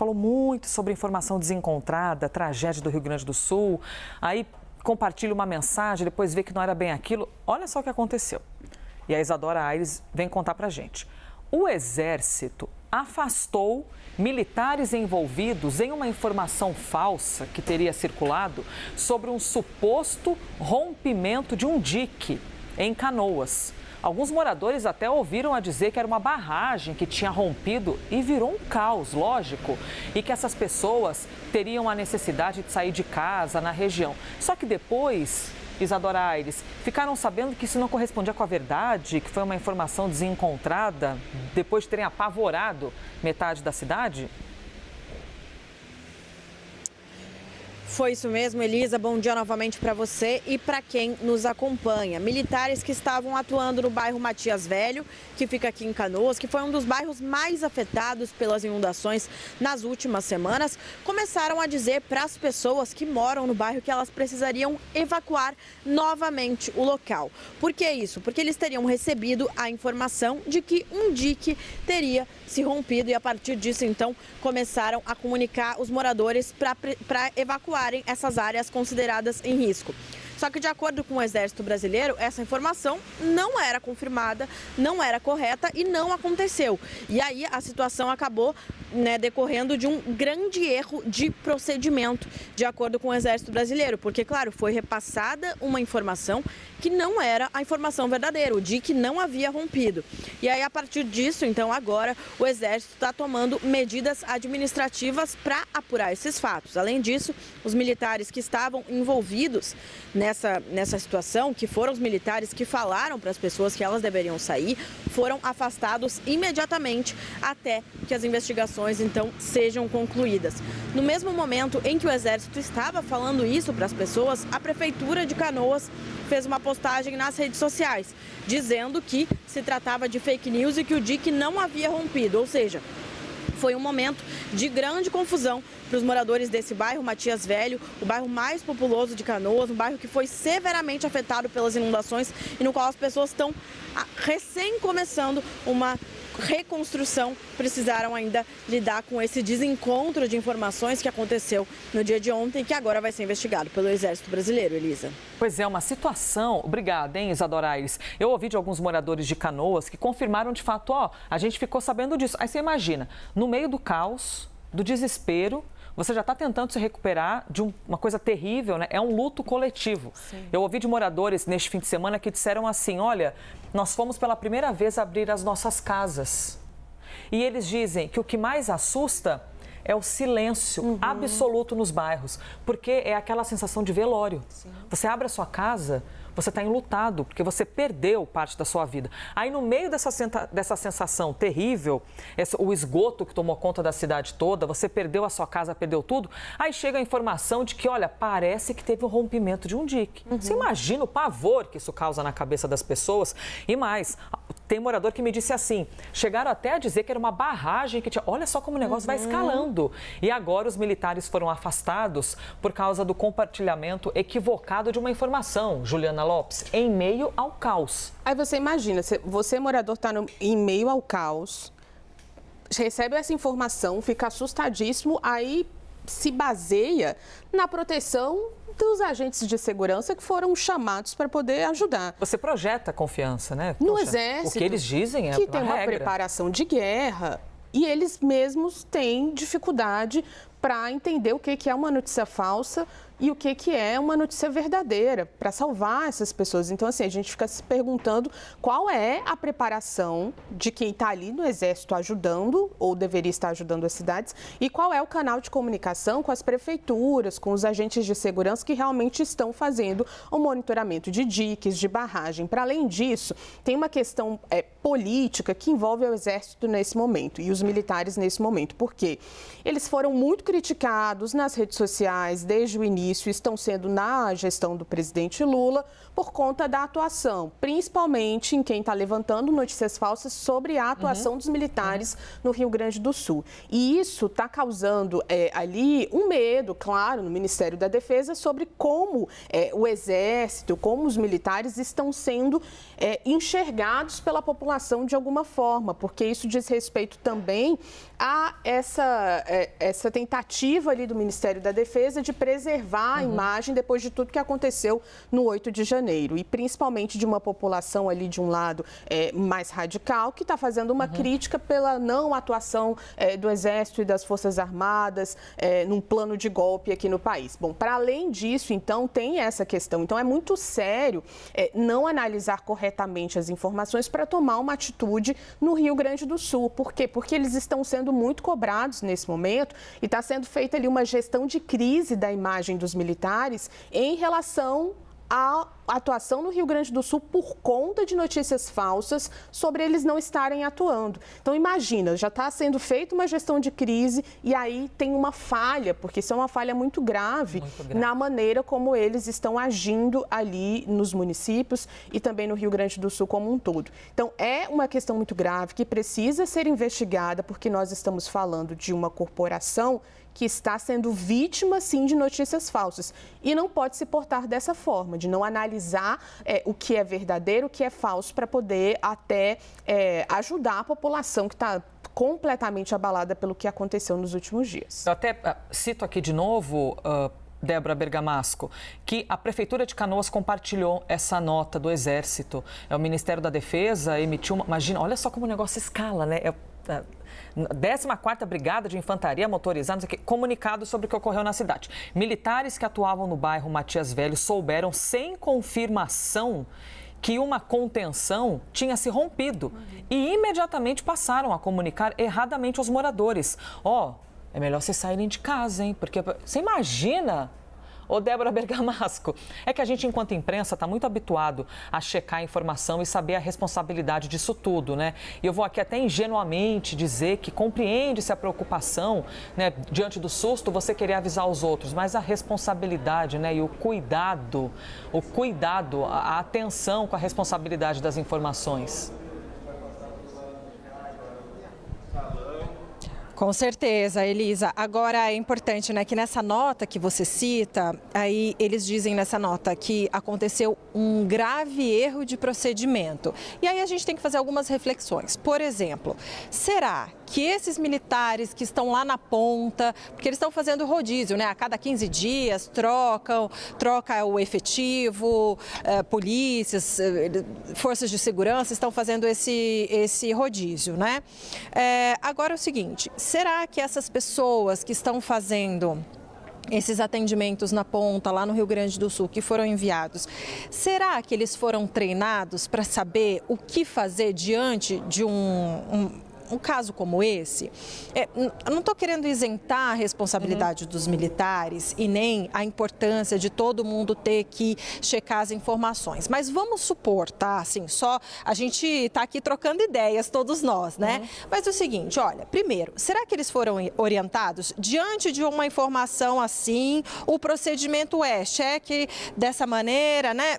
falou muito sobre informação desencontrada, tragédia do Rio Grande do Sul, aí compartilha uma mensagem, depois vê que não era bem aquilo. Olha só o que aconteceu. E a Isadora Aires vem contar pra gente. O Exército afastou militares envolvidos em uma informação falsa que teria circulado sobre um suposto rompimento de um dique em Canoas. Alguns moradores até ouviram a dizer que era uma barragem que tinha rompido e virou um caos, lógico, e que essas pessoas teriam a necessidade de sair de casa na região. Só que depois, Isadora Aires, ficaram sabendo que isso não correspondia com a verdade, que foi uma informação desencontrada, depois de terem apavorado metade da cidade? Foi isso mesmo, Elisa. Bom dia novamente para você e para quem nos acompanha. Militares que estavam atuando no bairro Matias Velho, que fica aqui em Canoas, que foi um dos bairros mais afetados pelas inundações nas últimas semanas, começaram a dizer para as pessoas que moram no bairro que elas precisariam evacuar novamente o local. Por que isso? Porque eles teriam recebido a informação de que um dique teria se rompido e a partir disso, então, começaram a comunicar os moradores para evacuarem essas áreas consideradas em risco. Só que, de acordo com o Exército Brasileiro, essa informação não era confirmada, não era correta e não aconteceu. E aí a situação acabou decorrendo de um grande erro de procedimento, de acordo com o Exército Brasileiro, porque, claro, foi repassada uma informação que não era a informação verdadeira, o dique não havia rompido. E aí, a partir disso, então, agora, o Exército está tomando medidas administrativas para apurar esses fatos. Além disso, os militares que estavam envolvidos nessa situação, que foram os militares que falaram para as pessoas que elas deveriam sair, foram afastados imediatamente até que as investigações, então, sejam concluídas. No mesmo momento em que o Exército estava falando isso para as pessoas, a Prefeitura de Canoas fez uma postagem nas redes sociais, dizendo que se tratava de fake news e que o dique não havia rompido, ou seja, foi um momento de grande confusão para os moradores desse bairro, Matias Velho, o bairro mais populoso de Canoas, um bairro que foi severamente afetado pelas inundações e no qual as pessoas estão recém começando uma reconstrução, precisaram ainda lidar com esse desencontro de informações que aconteceu no dia de ontem, que agora vai ser investigado pelo Exército Brasileiro, Elisa. Pois é, uma situação... Obrigada, hein, Isadora Aires. Eu ouvi de alguns moradores de Canoas que confirmaram de fato, a gente ficou sabendo disso. Aí você imagina, no meio do caos, do desespero, você já está tentando se recuperar de uma coisa terrível, né? É um luto coletivo. Sim. Eu ouvi de moradores neste fim de semana que disseram assim, olha, nós fomos pela primeira vez abrir as nossas casas. E eles dizem que o que mais assusta é o silêncio absoluto nos bairros, porque é aquela sensação de velório. Sim. Você abre a sua casa, você está enlutado, porque você perdeu parte da sua vida. Aí, no meio dessa sensação terrível, o esgoto que tomou conta da cidade toda, você perdeu a sua casa, perdeu tudo, aí chega a informação de que, olha, parece que teve um rompimento de um dique. Você imagina o pavor que isso causa na cabeça das pessoas? E mais, tem morador que me disse assim, chegaram até a dizer que era uma barragem que tinha... Olha só como o negócio vai escalando. E agora os militares foram afastados por causa do compartilhamento equivocado de uma informação, Juliana Lopes, em meio ao caos. Aí você imagina, você morador está em meio ao caos, recebe essa informação, fica assustadíssimo, aí se baseia na proteção dos agentes de segurança que foram chamados para poder ajudar. Você projeta confiança, né? No Exército. O que eles dizem é que tem uma preparação de guerra e eles mesmos têm dificuldade para entender o que é uma notícia falsa e o que é uma notícia verdadeira, para salvar essas pessoas. Então, assim, a gente fica se perguntando qual é a preparação de quem está ali no Exército ajudando, ou deveria estar ajudando as cidades, e qual é o canal de comunicação com as prefeituras, com os agentes de segurança que realmente estão fazendo o monitoramento de diques, de barragem. Para além disso, tem uma questão política que envolve o Exército nesse momento e os militares nesse momento, porque eles foram muito criticados nas redes sociais desde o início estão sendo na gestão do presidente Lula por conta da atuação, principalmente em quem está levantando notícias falsas sobre a atuação dos militares no Rio Grande do Sul. E isso está causando ali um medo, claro, no Ministério da Defesa sobre como o Exército, como os militares estão sendo enxergados pela população de alguma forma, porque isso diz respeito também a essa tentativa ali do Ministério da Defesa de preservar a imagem depois de tudo que aconteceu no 8 de janeiro. E principalmente de uma população ali de um lado mais radical, que está fazendo uma crítica pela não atuação do Exército e das Forças Armadas num plano de golpe aqui no país. Bom, para além disso, então, tem essa questão. Então, é muito sério não analisar corretamente as informações para tomar uma atitude no Rio Grande do Sul. Por quê? Porque eles estão sendo muito cobrados nesse momento e está sendo feita ali uma gestão de crise da imagem dos militares em relação à atuação no Rio Grande do Sul por conta de notícias falsas sobre eles não estarem atuando. Então, imagina, já está sendo feita uma gestão de crise e aí tem uma falha, porque isso é uma falha muito grave na maneira como eles estão agindo ali nos municípios e também no Rio Grande do Sul como um todo. Então, é uma questão muito grave que precisa ser investigada, porque nós estamos falando de uma corporação que está sendo vítima, sim, de notícias falsas. E não pode se portar dessa forma, de não analisar o que é verdadeiro, o que é falso, para poder até ajudar a população que está completamente abalada pelo que aconteceu nos últimos dias. Eu até cito aqui de novo, Débora Bergamasco, que a Prefeitura de Canoas compartilhou essa nota do Exército. O Ministério da Defesa emitiu uma... Imagina, olha só como o negócio escala, né? 14ª Brigada de Infantaria Motorizada, comunicado sobre o que ocorreu na cidade. Militares que atuavam no bairro Matias Velho souberam, sem confirmação, que uma contenção tinha se rompido e imediatamente passaram a comunicar erradamente aos moradores. É melhor vocês saírem de casa, hein? Porque você imagina... Ô, Débora Bergamasco, é que a gente, enquanto imprensa, está muito habituado a checar a informação e saber a responsabilidade disso tudo, né? E eu vou aqui até ingenuamente dizer que compreende-se a preocupação, né, diante do susto, você querer avisar os outros, mas a responsabilidade, né, e o cuidado, a atenção com a responsabilidade das informações. Com certeza, Elisa. Agora é importante, né, que nessa nota que você cita, aí eles dizem nessa nota que aconteceu um grave erro de procedimento. E aí a gente tem que fazer algumas reflexões. Por exemplo, será que esses militares que estão lá na ponta, porque eles estão fazendo rodízio, né? A cada 15 dias troca o efetivo, polícias, forças de segurança estão fazendo esse rodízio, né? Agora é o seguinte, será que essas pessoas que estão fazendo esses atendimentos na ponta, lá no Rio Grande do Sul, que foram enviados, será que eles foram treinados para saber o que fazer diante de um caso como esse? Eu não estou querendo isentar a responsabilidade dos militares e nem a importância de todo mundo ter que checar as informações. Mas vamos supor, tá? Assim, só a gente está aqui trocando ideias, todos nós, né? Mas é o seguinte, olha, primeiro, será que eles foram orientados diante de uma informação assim? O procedimento cheque dessa maneira, né?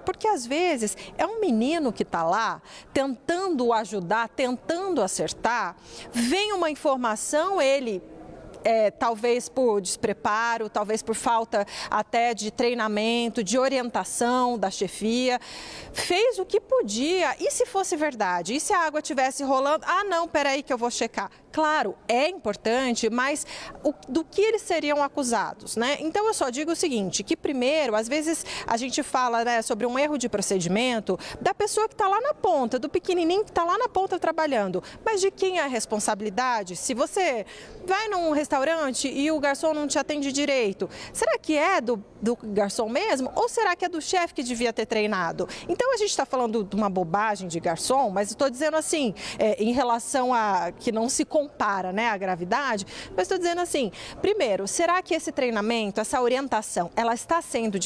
Porque às vezes é um menino que está lá tentando ajudar, tentando acertar, vem uma informação, ele talvez por despreparo, talvez por falta até de treinamento, de orientação da chefia, fez o que podia. E se fosse verdade? E se a água estivesse rolando? Ah, não, peraí que eu vou checar. Claro, é importante, mas do que eles seriam acusados, né? Então, eu só digo o seguinte, que primeiro, às vezes, a gente fala, né, sobre um erro de procedimento da pessoa que está lá na ponta, do pequenininho que está lá na ponta trabalhando. Mas de quem é a responsabilidade? Se você vai num restaurante e o garçom não te atende direito, será que é do garçom mesmo? Ou será que é do chefe que devia ter treinado? Então, a gente está falando de uma bobagem de garçom, mas estou dizendo assim, em relação a que não se compara, né, a gravidade, mas estou dizendo assim, primeiro, será que esse treinamento, essa orientação, ela está sendo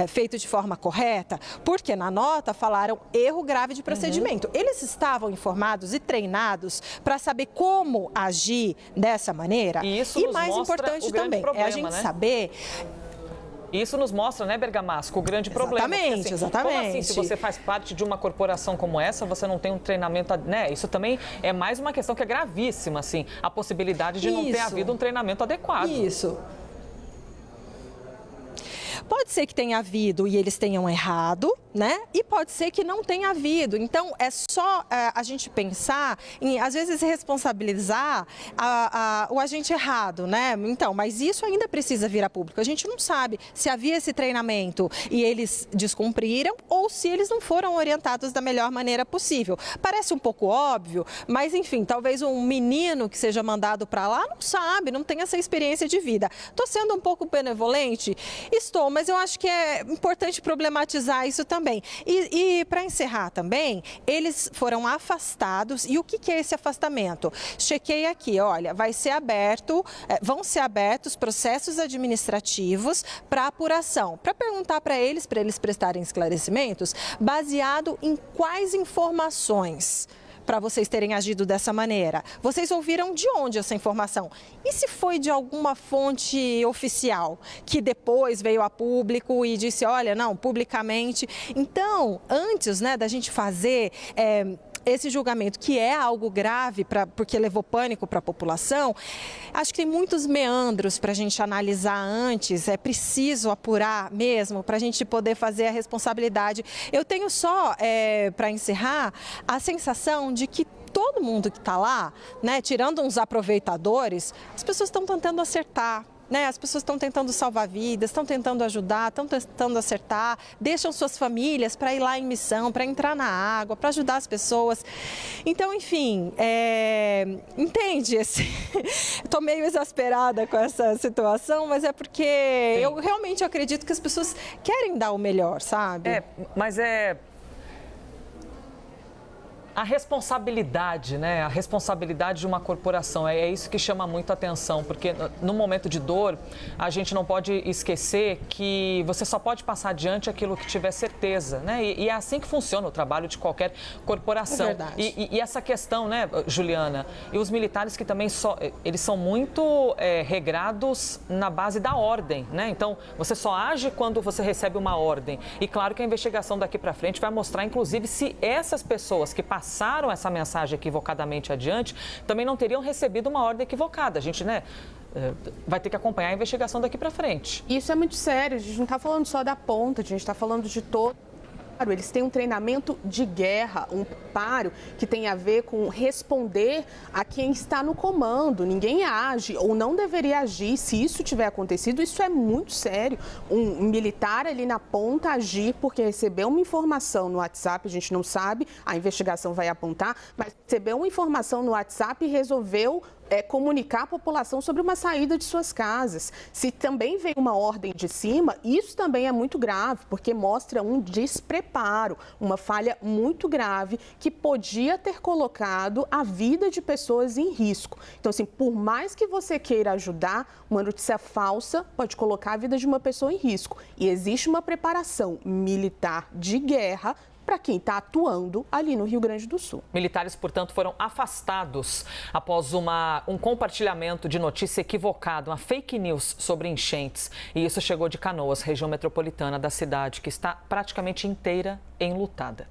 feito de forma correta? Porque na nota falaram erro grave de procedimento. Eles estavam informados e treinados para saber como agir dessa maneira? E mais importante também é a gente saber... Isso nos mostra, né, Bergamasco, o grande problema. Exatamente, assim, exatamente. Como assim, se você faz parte de uma corporação como essa, você não tem um treinamento, né? Isso também é mais uma questão que é gravíssima, assim, a possibilidade de não ter havido um treinamento adequado. Isso. Pode ser que tenha havido e eles tenham errado, né? E pode ser que não tenha havido. Então, é só a gente pensar em, às vezes, responsabilizar o agente errado, né? Então, mas isso ainda precisa vir a público. A gente não sabe se havia esse treinamento e eles descumpriram ou se eles não foram orientados da melhor maneira possível. Parece um pouco óbvio, mas, enfim, talvez um menino que seja mandado para lá não sabe, não tem essa experiência de vida. Estou sendo um pouco benevolente? Estou, mas eu acho que é importante problematizar isso também. E para encerrar também, eles foram afastados. E o que é esse afastamento? Chequei aqui, olha, vão ser abertos processos administrativos para apuração, para perguntar para eles prestarem esclarecimentos, baseado em quais informações? Para vocês terem agido dessa maneira. Vocês ouviram de onde essa informação? E se foi de alguma fonte oficial, que depois veio a público e disse, olha, não, publicamente. Então, antes, né, da gente fazer... esse julgamento, que é algo grave, porque levou pânico para a população, acho que tem muitos meandros para a gente analisar antes, é preciso apurar mesmo para a gente poder fazer a responsabilidade. Eu tenho só, para encerrar, a sensação de que todo mundo que está lá, né, tirando uns aproveitadores, as pessoas estão tentando acertar. Né, as pessoas estão tentando salvar vidas, estão tentando ajudar, estão tentando acertar, deixam suas famílias para ir lá em missão, para entrar na água, para ajudar as pessoas. Então, enfim, entende? Estou meio exasperada com essa situação, mas é porque eu realmente acredito que as pessoas querem dar o melhor, sabe? Mas a responsabilidade, né? A responsabilidade de uma corporação, é isso que chama muito a atenção, porque no momento de dor, a gente não pode esquecer que você só pode passar adiante aquilo que tiver certeza, né? E é assim que funciona o trabalho de qualquer corporação. É verdade. E essa questão, né, Juliana, e os militares que também eles são muito regrados na base da ordem, né? Então, você só age quando você recebe uma ordem. E claro que a investigação daqui para frente vai mostrar, inclusive, se essas pessoas que passaram essa mensagem equivocadamente adiante, também não teriam recebido uma ordem equivocada. A gente, né, vai ter que acompanhar a investigação daqui para frente. Isso é muito sério, a gente não está falando só da ponta, a gente está falando de todo. Eles têm um treinamento de guerra, um preparo que tem a ver com responder a quem está no comando. Ninguém age ou não deveria agir. Se isso tiver acontecido, isso é muito sério. Um militar ali na ponta agir porque recebeu uma informação no WhatsApp, a gente não sabe, a investigação vai apontar, mas recebeu uma informação no WhatsApp e resolveu comunicar a população sobre uma saída de suas casas. Se também vem uma ordem de cima, isso também é muito grave, porque mostra um despreparo, uma falha muito grave que podia ter colocado a vida de pessoas em risco. Então, assim, por mais que você queira ajudar, uma notícia falsa pode colocar a vida de uma pessoa em risco. E existe uma preparação militar de guerra para quem está atuando ali no Rio Grande do Sul. Militares, portanto, foram afastados após um compartilhamento de notícia equivocada, uma fake news sobre enchentes. E isso chegou de Canoas, região metropolitana da cidade, que está praticamente inteira enlutada.